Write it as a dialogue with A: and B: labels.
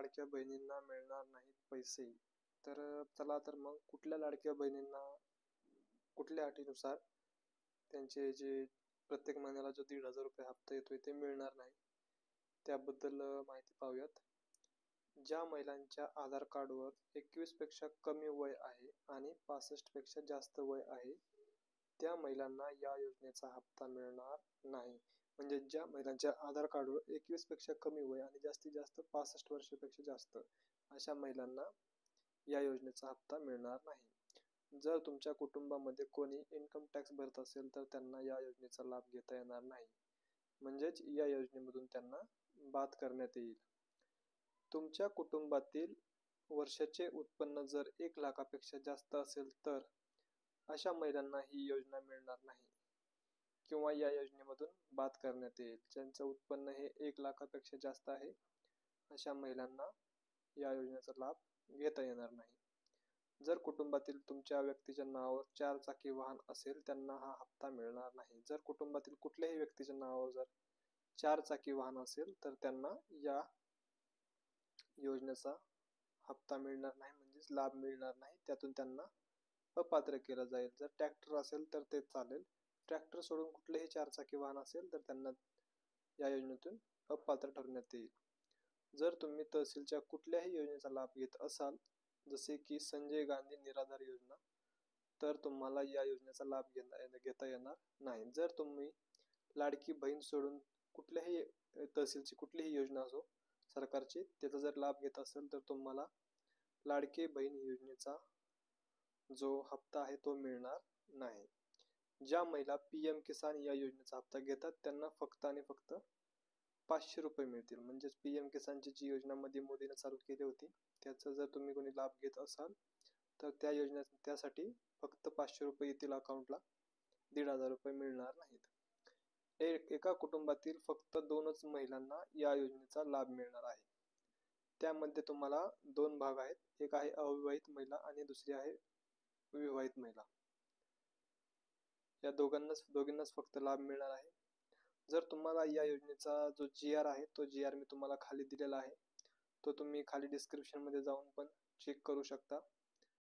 A: लाडक्या बहिणींना मिळणार नाहीत पैसे. तर चला तर मग कुठल्या लाडक्या बहिणींना कुठल्या अटीनुसार त्यांचे जे प्रत्येक महिन्याला जो 1,500 रुपये हप्ता येतोय ते मिळणार नाही, त्याबद्दल माहिती पाहूयात. ज्या महिलांच्या आधार कार्डवर 21 पेक्षा कमी वय आहे आणि 65 पेक्षा जास्त वय आहे, त्या महिलांना या योजनेचा हप्ता मिळणार नाही. म्हणजे ज्या महिलांच्या आधार कार्डवर 21 पेक्षा कमी वय आणि जास्तीत जास्त 65 वर्षापेक्षा जास्त, अशा महिलांना या योजनेचा हप्ता मिळणार नाही. जर तुमच्या कुटुंबामध्ये कोणी इन्कम टॅक्स भरत असेल तर त्यांना या योजनेचा लाभ घेता येणार नाही, म्हणजेच या योजनेमधून त्यांना बाद करण्यात येईल. तुमच्या कुटुंबातील वर्षाचे उत्पन्न जर 1 लाखापेक्षा जास्त असेल तर अशा महिलांना ही योजना मिळणार नाही किंवा या योजनेमधून बाद करण्यात येईल. ज्यांचं उत्पन्न हे 1 लाखापेक्षा जास्त आहे अशा महिलांना या योजनेचा लाभ घेता येणार नाही. जर कुटुंबातील तुमच्या व्यक्तीच्या नावावर 4 चाकी वाहन असेल त्यांना हा हप्ता मिळणार नाही. जर कुटुंबातील कुठल्याही व्यक्तीच्या नावावर जर 4 चाकी वाहन असेल तर त्यांना या योजनेचा हप्ता मिळणार नाही, म्हणजेच लाभ मिळणार नाही. त्यातून त्यांना अपात्र केलं जाईल. जर ट्रॅक्टर असेल तर ते चालेल. ट्रॅक्टर सोडून कुठलेही 4 चाकी वाहन असेल तर त्यांना या योजनेतून अपात्र ठरवण्यात येईल. जर तुम्ही तहसीलच्या कुठल्याही योजनेचा लाभ घेत असाल, जसे की संजय गांधी निराधार योजना, तर तुम्हाला या योजनेचा लाभ घेता येणार नाही. जर तुम्ही लाडकी बहीण सोडून कुठल्याही तहसीलची कुठलीही योजना असो सरकारची, त्याचा जर लाभ घेत असेल तर तुम्हाला लाडकी बहीण योजनेचा जो हप्ता आहे तो मिळणार नाही. ज्या महिला PM किसान या योजनेचा हप्ता घेतात त्यांना फक्त आणि फक्त 500 रुपये मिळतील. म्हणजेच PM किसानची जी योजना मध्ये मोदीने चालू केली होती, त्याचा जर तुम्ही कोणी लाभ घेत असाल तर त्या त्यासाठी फक्त 500 रुपये येतील अकाउंटला, 1,500 रुपये मिळणार नाहीत. एका कुटुंबातील फक्त 2च महिलांना या योजनेचा लाभ मिळणार आहे. त्यामध्ये तुम्हाला 2 भाग आहेत. एक आहे अविवाहित महिला आणि दुसरी आहे विवाहित महिला. या दोघींनाच फक्त लाभ मिळणार आहे. जर तुम्हाला या योजनेचा जो GR आहे तो GR मी तुम्हाला खाली दिलेला आहे, तो तुम्ही खाली डिस्क्रिप्शन मध्ये जाऊन पण चेक करू शकता.